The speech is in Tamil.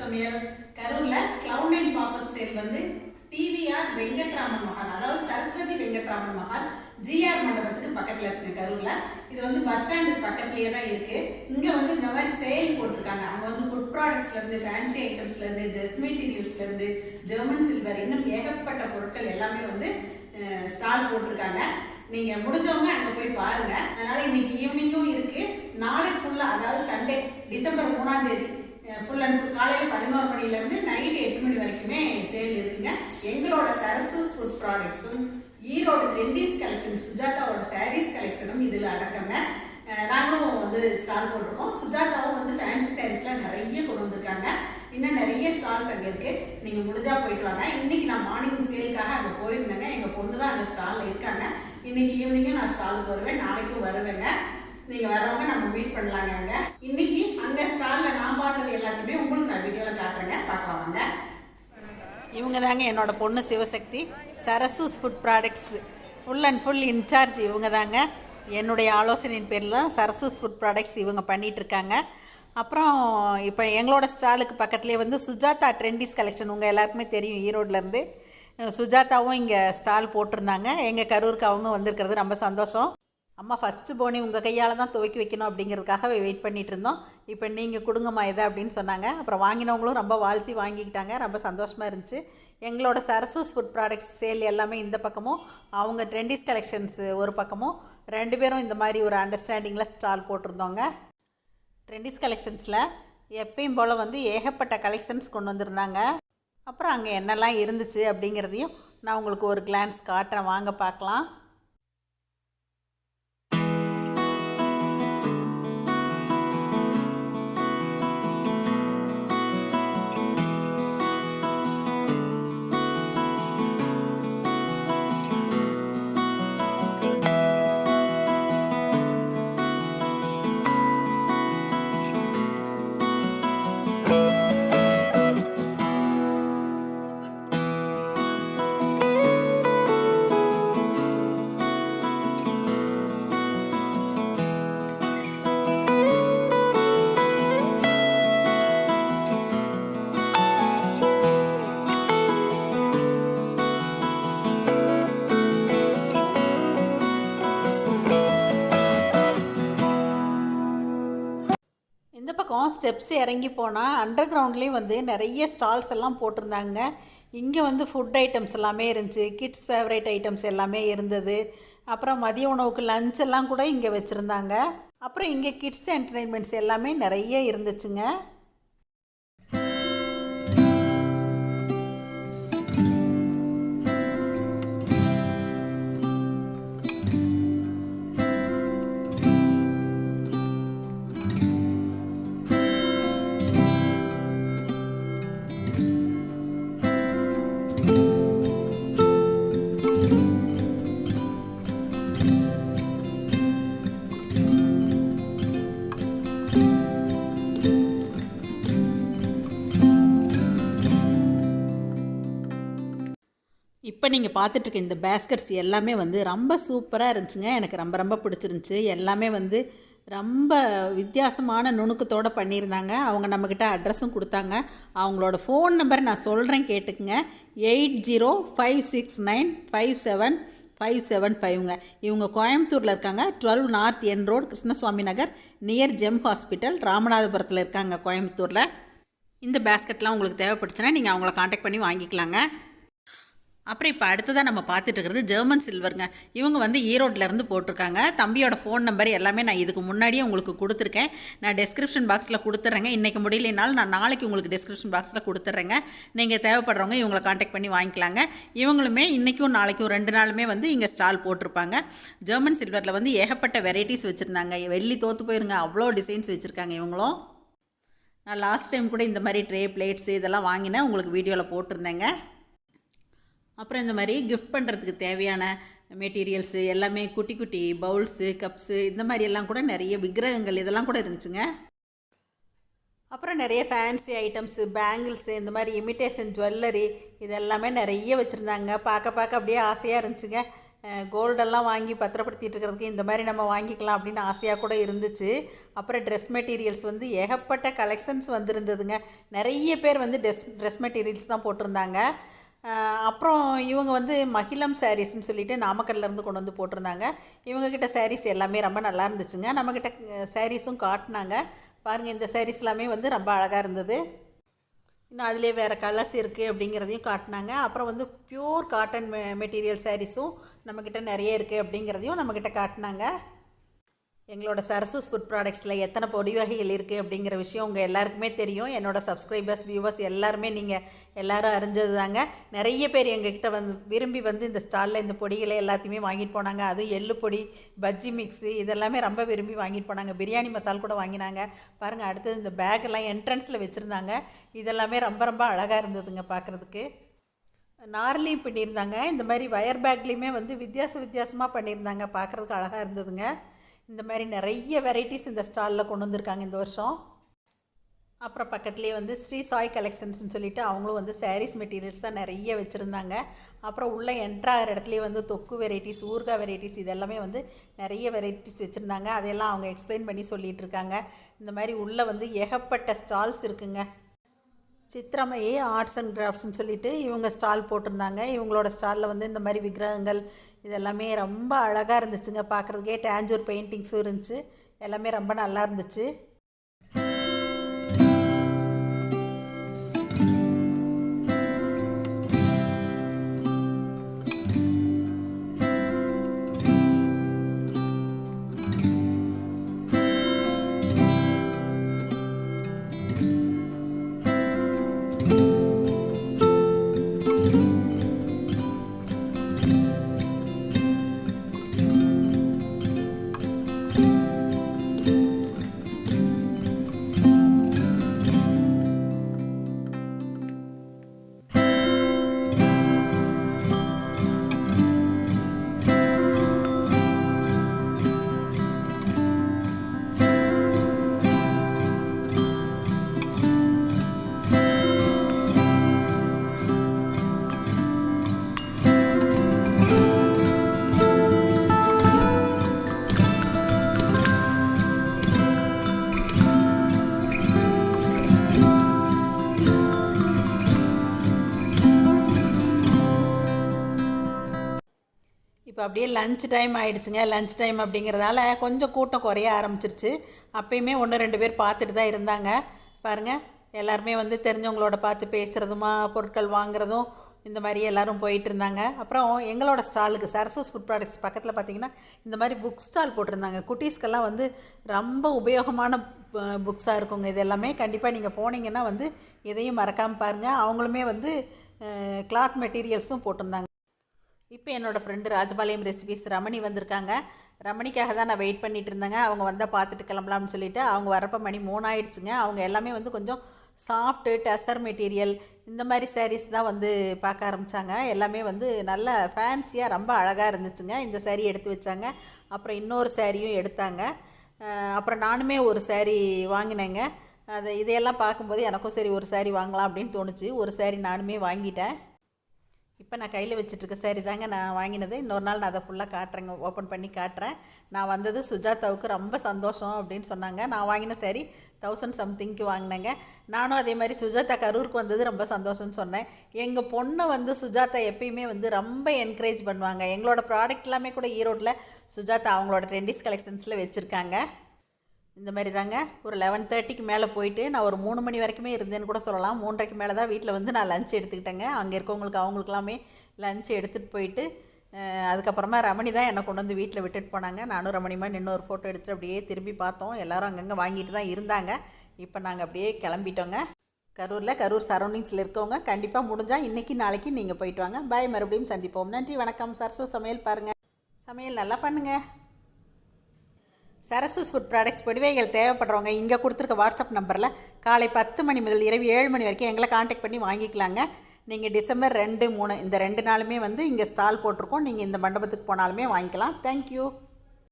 சமையல் கரூர்ல கிளவுட் அண்ட் பாப்பப் சேல் வந்து டிவிஆர் வெங்கட்ராமன் மஹால், அதாவது சரஸ்வதி வெங்கட்ராமன் மஹால் ஜிஆர் மண்டபத்துக்கு பக்கத்துல இருக்கு கரூர்ல. இது வந்து பஸ் ஸ்டாண்டுக்கு பக்கத்துலயே தான் இருக்கு. இங்க வந்து இந்த மாதிரி சேல் போட்டிருக்காங்க. அங்க வந்து ஃபுட் ப்ராடக்ட்ஸ்ல இருந்து ஃபேன்சி ஐட்டம்ஸ்ல இருந்து ட்ரெஸ் மெட்டீரியல்ஸ்ல இருந்து ஜெர்மன் சில்வர் இன்னும் ஏகப்பட்ட பொருட்கள் எல்லாமே வந்து ஸ்டால் போட்டிருக்காங்க. நீங்க முடிஞ்சவங்க அங்க போய் பாருங்க. அதனால இன்னைக்கு ஈவினிங்கும் இருக்கு, நாளைக்கு ஃபுல்லா, அதாவது சண்டே டிசம்பர் 3ஆம் தேதி ஃபுல் அண்ட் ஃபுல் காலையில் 11 மணிலேருந்து நைட்டு 8 மணி வரைக்குமே சேல் இருக்குங்க. எங்களோட சரசூஸ் ஃபுட் ப்ராடக்ட்ஸும் ஈரோடு ட்ரெண்டிஸ் கலெக்ஷன் சுஜாதாவோட சாரீஸ் கலெக்ஷனும் இதில் அடக்கங்க. நாங்களும் வந்து ஸ்டால் போட்டிருக்கோம். சுஜாதாவும் வந்து ஃபேன்சி சாரீஸ்லாம் நிறைய கொண்டு வந்திருக்காங்க. இன்னும் நிறைய ஸ்டால்ஸ் அங்கே இருக்குது. நீங்கள் முடிஞ்சால் போயிட்டு வாங்க. இன்றைக்கி நான் மார்னிங் சேலுக்காக அங்கே போயிருந்தேங்க. எங்கள் பொண்ணு தான் அங்கே ஸ்டாலில் இருக்காங்க. இன்றைக்கி ஈவினிங்கும் நான் ஸ்டாலுக்கு வருவேன், நாளைக்கும் வருவேங்க. நீங்கள் வரவங்க நம்ம மீட் பண்ணலாங்க. அங்கே இன்னைக்கு அங்கே ஸ்டாலில் நான் பார்த்தது எல்லாத்தையுமே உங்களுக்கு நான் வீடியோவில் காட்டுறேங்க, பார்க்கலாம் வாங்க. இவங்க தாங்க என்னோட பொண்ணு Sivasakthi, Sarasus food products full and full in charge இவங்க தாங்க. என்னுடைய ஆலோசனையின் பேரில் தான் சரசூஸ் ஃபுட் ப்ராடக்ட்ஸ் இவங்க பண்ணிகிட்ருக்காங்க. அப்புறம் இப்போ எங்களோட ஸ்டாலுக்கு பக்கத்துலேயே வந்து சுஜாதா ட்ரெண்டிஸ் கலெக்ஷன் உங்கள் எல்லாருக்குமே தெரியும். ஈரோட்லேருந்து சுஜாதாவும் இங்கே ஸ்டால் போட்டிருந்தாங்க. எங்கள் கரூருக்கு அவங்க வந்திருக்கிறது ரொம்ப சந்தோஷம். அம்மா ஃபஸ்ட்டு போனி உங்கள் கையால் தான் துவைக்கி வைக்கணும் அப்படிங்கிறதுக்காக வெயிட் பண்ணிகிட்டு இருந்தோம். இப்போ நீங்கள் கொடுங்கம்மா இதை அப்படின்னு சொன்னாங்க. அப்புறம் வாங்கினவங்களும் ரொம்ப வாழ்த்தி வாங்கிக்கிட்டாங்க. ரொம்ப சந்தோஷமாக இருந்துச்சு. எங்களோட சரசூஸ் ஃபுட் ப்ராடக்ட்ஸ் சேல் எல்லாமே இந்த பக்கமும், அவங்க ட்ரெண்டிஸ் கலெக்ஷன்ஸ் ஒரு பக்கமும், 2 பேரும் இந்த மாதிரி ஒரு அண்டர்ஸ்டாண்டிங்கில் ஸ்டால் போட்டிருந்தோங்க. ட்ரெண்டிஸ் கலெக்ஷன்ஸில் எப்பயும் போல் வந்து ஏகப்பட்ட கலெக்ஷன்ஸ் கொண்டு வந்திருந்தாங்க. அப்புறம் அங்கே என்னெல்லாம் இருந்துச்சு அப்படிங்கிறதையும் நான் உங்களுக்கு ஒரு கிளான்ஸ் காட்டுறேன், வாங்க பார்க்கலாம். இந்த பக்கம் ஸ்டெப்ஸ் இறங்கி போனால் அண்டர் கிரவுண்ட்லேயும் வந்து நிறைய ஸ்டால்ஸ் எல்லாம் போட்டிருந்தாங்க. இங்கே வந்து ஃபுட் ஐட்டம்ஸ் எல்லாமே இருந்துச்சு, கிட்ஸ் ஃபேவரேட் ஐட்டம்ஸ் எல்லாமே இருந்தது. அப்புறம் மதிய உணவுக்கு லஞ்ச் எல்லாம் கூட இங்கே வச்சுருந்தாங்க. அப்புறம் இங்கே கிட்ஸ் என்டர்டெயின்மெண்ட்ஸ் எல்லாமே நிறைய இருந்துச்சுங்க. இப்போ நீங்கள் பார்த்துட்ருக்க இந்த பேஸ்கெட்ஸ் எல்லாமே வந்து ரொம்ப சூப்பராக இருந்துச்சுங்க. எனக்கு ரொம்ப ரொம்ப பிடிச்சிருந்துச்சி. எல்லாமே வந்து ரொம்ப வித்தியாசமான நுணுக்கத்தோடு பண்ணியிருந்தாங்க. அவங்க நம்மக்கிட்ட அட்ரஸும் கொடுத்தாங்க. அவங்களோட ஃபோன் நம்பர் நான் சொல்கிறேன், கேட்டுக்குங்க. 8056957575. இவங்க கோயம்புத்தூரில் இருக்காங்க. 12 நார்த் என் ரோடு, கிருஷ்ணசுவாமி நகர், நியர் ஜெம் ஹாஸ்பிட்டல், ராமநாதபுரத்தில் இருக்காங்க கோயம்புத்தூரில். இந்த பேஸ்கெட்லாம் உங்களுக்கு தேவைப்படுச்சுன்னா நீங்கள் அவங்கள காண்டாக்ட் பண்ணி வாங்கிக்கலாங்க. அப்புறம் இப்போ அடுத்ததாக நம்ம பார்த்துட்டு இருக்கிறது ஜெர்மன் சில்வருங்க. இவங்க வந்து ஈரோட்டிலேருந்து போட்டிருக்காங்க. தம்பியோட ஃபோன் நம்பர் எல்லாமே நான் இதுக்கு முன்னாடியே உங்களுக்கு கொடுத்துருக்கேன். நான் டெஸ்கிரிப்ஷன் பாக்ஸில் கொடுத்துட்றேங்க. இன்றைக்கி முடியலைனாலும் நான் நாளைக்கு உங்களுக்கு டெஸ்கிரிப்ஷன் பாக்ஸில் கொடுத்துட்றேங்க. நீங்கள் தேவைப்படுறவங்க இவங்களை காண்டாக்ட் பண்ணி வாங்கிக்கலாங்க. இவங்களுமே இன்றைக்கும் நாளைக்கும் 2 நாளுமே வந்து இங்கே ஸ்டால் போட்டிருப்பாங்க. ஜெர்மன் சில்வரில் வந்து ஏகப்பட்ட வெரைட்டிஸ் வச்சுருந்தாங்க. வெள்ளி தோற்று போயிருங்க, அவ்வளோ டிசைன்ஸ் வச்சுருக்காங்க இவங்களும். நான் லாஸ்ட் டைம் கூட இந்த மாதிரி ட்ரே பிளேட்ஸு இதெல்லாம் வாங்கினேன், உங்களுக்கு வீடியோவில் போட்டிருந்தேங்க. அப்புறம் இந்த மாதிரி கிஃப்ட் பண்ணுறதுக்கு தேவையான மெட்டீரியல்ஸு எல்லாமே, குட்டி குட்டி பவுல்ஸு, கப்ஸு, இந்த மாதிரி எல்லாம் கூட நிறைய விக்கிரகங்கள் இதெல்லாம் கூட இருந்துச்சுங்க. அப்புறம் நிறைய ஃபேன்சி ஐட்டம்ஸு, பேங்கிள்ஸு, இந்த மாதிரி இமிட்டேஷன் ஜுவல்லரி இதெல்லாமே நிறைய வச்சுருந்தாங்க. பார்க்க அப்படியே ஆசையாக இருந்துச்சுங்க. கோல்டெல்லாம் வாங்கி பத்திரப்படுத்திட்டு இருக்கிறதுக்கு இந்த மாதிரி நம்ம வாங்கிக்கலாம் அப்படின்னு ஆசையாக கூட இருந்துச்சு. அப்புறம் ட்ரெஸ் மெட்டீரியல்ஸ் வந்து ஏகப்பட்ட கலெக்ஷன்ஸ் வந்திருந்ததுங்க. நிறைய பேர் வந்து ட்ரெஸ் மெட்டீரியல்ஸ் தான் போட்டிருந்தாங்க. அப்புறம் இவங்க வந்து மகிழம் சாரீஸ்ன்னு சொல்லிட்டு நாமக்கல்லேருந்து கொண்டு வந்து போட்டிருந்தாங்க. இவங்கக்கிட்ட சாரீஸ் எல்லாமே ரொம்ப நல்லா இருந்துச்சுங்க. நம்மக்கிட்ட சாரீஸும் காட்டினாங்க. பாருங்கள், இந்த சாரீஸ் எல்லாமே வந்து ரொம்ப அழகாக இருந்தது. இன்னும் அதிலே வேறு கலர்ஸ் இருக்குது அப்படிங்கிறதையும் காட்டினாங்க. அப்புறம் வந்து ப்யூர் காட்டன் மெட்டீரியல் சாரீஸும் நம்மக்கிட்ட நிறைய இருக்குது அப்படிங்கிறதையும் நம்மக்கிட்ட காட்டினாங்க. எங்களோட சரசூஸ் ஃபுட் ப்ராடக்ட்ஸில் எத்தனை பொடி வகைகள் இருக்குது அப்படிங்கிற விஷயம் உங்கள் எல்லாருக்குமே தெரியும். என்னோடய சப்ஸ்கிரைபர்ஸ், வியூவர்ஸ் எல்லாருமே நீங்கள் எல்லோரும் அறிஞ்சது தாங்க. நிறைய பேர் எங்ககிட்ட விரும்பி இந்த ஸ்டாலில் இந்த பொடிகளை எல்லாத்தையுமே வாங்கிட்டு போனாங்க. அதுவும் எள்ளு பொடி, பஜ்ஜி மிக்ஸு இதெல்லாமே ரொம்ப விரும்பி வாங்கிட்டு போனாங்க. பிரியாணி மசால் கூட வாங்கினாங்க. பாருங்கள், அடுத்தது இந்த பேக்கெல்லாம் என்ட்ரன்ஸில் வச்சுருந்தாங்க. இதெல்லாமே ரொம்ப ரொம்ப அழகாக இருந்ததுங்க பார்க்குறதுக்கு. நார்லையும் பண்ணியிருந்தாங்க. இந்த மாதிரி வயர் பேக்லேயுமே வித்தியாசமாக பண்ணியிருந்தாங்க. பார்க்குறதுக்கு அழகாக இருந்ததுங்க. இந்த மாதிரி நிறைய வெரைட்டிஸ் இந்த ஸ்டாலில் கொண்டு வந்திருக்காங்க இந்த வருஷம். அப்புறம் பக்கத்துலேயே ஸ்ரீ சாய் கலெக்ஷன்ஸ்னு சொல்லிட்டு அவங்களும் சாரீஸ் மெட்டீரியல்ஸ் தான் நிறைய வச்சுருந்தாங்க. அப்புறம் உள்ளே என்ட்ராகிற இடத்துலேயே தொக்கு வெரைட்டிஸ், ஊறுகாய் வெரைட்டிஸ் இதெல்லாமே நிறைய வெரைட்டிஸ் வச்சுருந்தாங்க. அதையெல்லாம் அவங்க எக்ஸ்பிளைன் பண்ணி சொல்லிகிட்டு இருக்காங்க. இந்த மாதிரி உள்ளே ஏகப்பட்ட ஸ்டால்ஸ் இருக்குங்க. சித்ரமயே ஆர்ட்ஸ் அண்ட் கிராஃப்ட்ஸ்னு சொல்லிட்டு இவங்க ஸ்டால் போட்டிருந்தாங்க. இவங்களோட ஸ்டாலில் இந்த மாதிரி விக்கிரகங்கள் இதெல்லாமே ரொம்ப அழகாக இருந்துச்சுங்க. பார்க்குறதுக்கே டேஞ்சூர் பெயிண்டிங்ஸும் இருந்துச்சு. எல்லாமே ரொம்ப நல்லா இருந்துச்சு. இப்போ அப்படியே லஞ்ச் டைம் ஆகிடுச்சுங்க. லஞ்ச் டைம் அப்படிங்கிறதால கொஞ்சம் கூட்டம் குறைய ஆரம்பிச்சிருச்சு. அப்பயுமே 1-2 பேர் பார்த்துட்டு தான் இருந்தாங்க. பாருங்கள், எல்லாருமே தெரிஞ்சவங்களோட பார்த்து பேசுகிறதுமா, பொருட்கள் வாங்குறதும் இந்த மாதிரி எல்லோரும் போயிட்டு இருந்தாங்க. அப்புறம் எங்களோட ஸ்டாலுக்கு சரசூஸ் ஃபுட் ப்ராடக்ட்ஸ் பக்கத்தில் பார்த்திங்கன்னா இந்த மாதிரி புக் ஸ்டால் போட்டிருந்தாங்க. குட்டீஸ்க்கெல்லாம் ரொம்ப உபயோகமான புக்ஸாக இருக்குங்க. இது எல்லாமே கண்டிப்பாக நீங்கள் போனீங்கன்னா இதையும் மறக்காமல் பாருங்கள். அவங்களுமே கிளாத் மெட்டீரியல்ஸும் போட்டிருந்தாங்க. இப்போ என்னோடய ஃப்ரெண்டு ராஜபாளையம் ரெசிபீஸ் ரமணி வந்திருக்காங்க. ரமணிக்காக தான் நான் வெயிட் பண்ணிகிட்டு இருந்தேங்க. அவங்க வந்தால் பார்த்துட்டு கிளம்பலாம்னு சொல்லிவிட்டு அவங்க வரப்போ மணி 3 ஆகிடுச்சுங்க. அவங்க எல்லாமே கொஞ்சம் சாஃப்ட்டு டசர் மெட்டீரியல் இந்த மாதிரி சாரீஸ் தான் பார்க்க ஆரம்பித்தாங்க. எல்லாமே நல்ல ஃபேன்சியாக ரொம்ப அழகாக இருந்துச்சுங்க. இந்த சாரீ எடுத்து வச்சாங்க. அப்புறம் இன்னொரு சாரியும் எடுத்தாங்க. அப்புறம் நானுமே ஒரு சாரீ வாங்கினேங்க. இதையெல்லாம் பார்க்கும்போது எனக்கும் சரி ஒரு சாரீ வாங்கலாம் அப்படின்னு தோணுச்சு. ஒரு சாரீ நானுமே வாங்கிட்டேன். இப்போ நான் கையில் வச்சுட்ருக்க சாரீ தாங்க நான் வாங்கினது. இன்னொரு நாள் நான் அதை ஃபுல்லாக காட்டுறேங்க, ஓப்பன் பண்ணி காட்டுறேன். நான் வந்தது சுஜாதாவுக்கு ரொம்ப சந்தோஷம் அப்படின்னு சொன்னாங்க. நான் வாங்கின சாரீ 1000 சம்திங்க்கு வாங்கினேங்க. நானும் அதே மாதிரி சுஜாதா கரூருக்கு வந்தது ரொம்ப சந்தோஷம்னு சொன்னேன். எங்கள் பொண்ணை சுஜாதா எப்பயுமே ரொம்ப என்கரேஜ் பண்ணுவாங்க. எங்களோட ப்ராடக்ட் எல்லாமே கூட ஈரோட்டில் சுஜாதா அவங்களோட ட்ரெண்டிஸ் கலெக்ஷன்ஸில் வச்சுருக்காங்க. இந்த மாதிரி தாங்க ஒரு 11:30க்கு மேலே போயிட்டு நான் ஒரு 3 மணி வரைக்குமே இருந்தேன்னு கூட சொல்லலாம். 3:30க்கு மேலே தான் வீட்டில் நான் லஞ்ச் எடுத்துக்கிட்டேங்க. அங்கே இருக்கவங்களுக்கு அவங்களுக்கெல்லாமே லஞ்ச் எடுத்துகிட்டு போயிட்டு அதுக்கப்புறமா ரமணி தான் என்னை கொண்டு வீட்டில் விட்டுட்டு போனாங்க. நானும் ரமணிமா நின்று ஒரு ஃபோட்டோ எடுத்துகிட்டு அப்படியே திரும்பி பார்த்தோம். எல்லோரும் அங்கங்கே வாங்கிட்டு தான் இருந்தாங்க. இப்போ நாங்கள் அப்படியே கிளம்பிட்டோங்க. கரூர் சரௌண்டிங்ஸில் இருக்கவங்க கண்டிப்பாக முடிஞ்சால் இன்றைக்கி நாளைக்கு நீங்கள் போயிட்டு வாங்க. பாய், மறுபடியும் சந்திப்போம். நன்றி, வணக்கம். சரசூஸ் சமையல் பாருங்கள், சமையல் நல்லா பண்ணுங்கள். சரசூஸ் ஃபுட் ப்ராடக்ட்ஸ் பொடிவைகள் தேவைப்படுறவங்க இங்கே கொடுத்துருக்க வாட்ஸ்அப் நம்பரில் காலை 10 மணி முதல் இரவு 7 மணி வரைக்கும் எங்களை காண்டாக்ட் பண்ணி வாங்கிக்கலாங்க. நீங்கள் டிசம்பர் 2, 3 இந்த 2 நாளுமே இங்கே ஸ்டால் போட்டிருக்கோம். நீங்கள் இந்த மண்டபத்துக்கு போனாலுமே வாங்கிக்கலாம். தேங்க்யூ.